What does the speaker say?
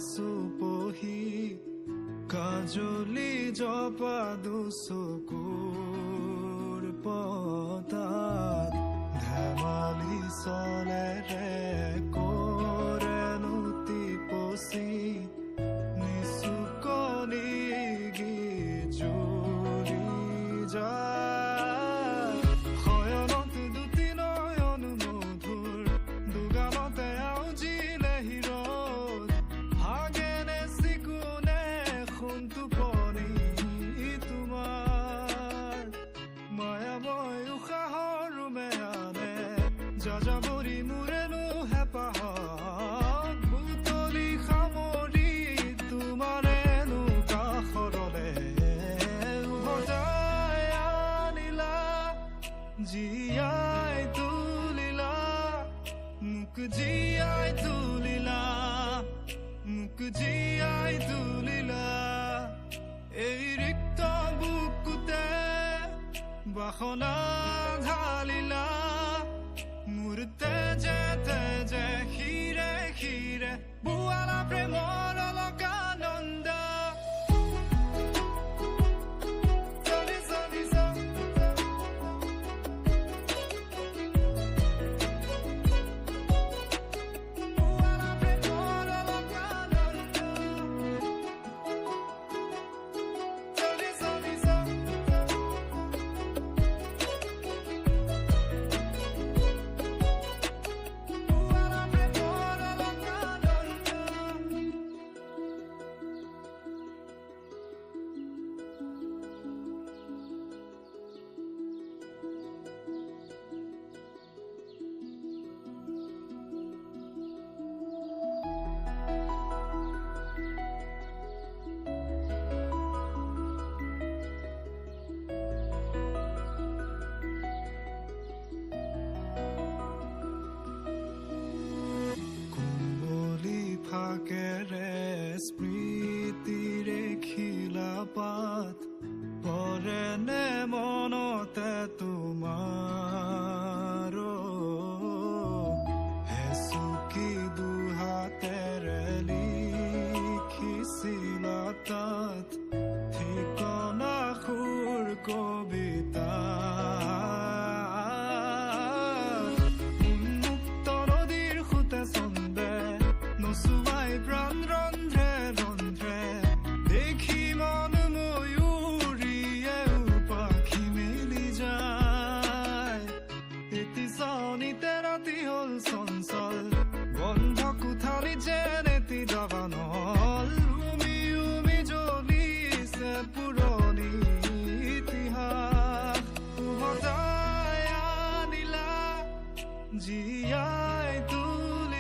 চুপহি কাজলি জপা দুচকুৰ পতাত ধেমালি চলেৰে কৰে নুতি পচি নিচুকনি জুৰি যায় শয়নত দুটি নয়ন মধুৰ দুগামতে আউজিলে হিৰত ভাগেনে চিকুনে সোণটো পৰি তোমাৰ মায়াময় উশাহৰ মেয়ানে যাযাবৰী মোৰেনো হেঁপাহত বুটলি সামৰি তোমাৰেনো কাষৰলে উভতাই আনিলা জীয়াই তুলিলা মোক জীয়াই তুলিলা মোক জীয়াই তুলিলা এই ৰিক্ত বুকুতে বাসনা ঢালিলা মোৰ তেজে তেজে শিৰে শিৰে বোৱালা প্ৰেমৰ অলকানন্দ ফাকেৰে স্মৃতিৰে খিলা পাত পৰেনে মনতে তোমাৰ হেচুকি দুহাতেৰে লিখিছিলা তাত ঠিকনা সুৰ কবিতা উন্মুক্ত নদীৰ সুতে চন্দে নচুৱাই প্ৰাণ ৰন্ধ্ৰে ৰন্ধ্ৰে দেখি মন ময়ূৰীয়ে পাখি মেলি যায় এটি চাউনিতে ৰাতি হ'ল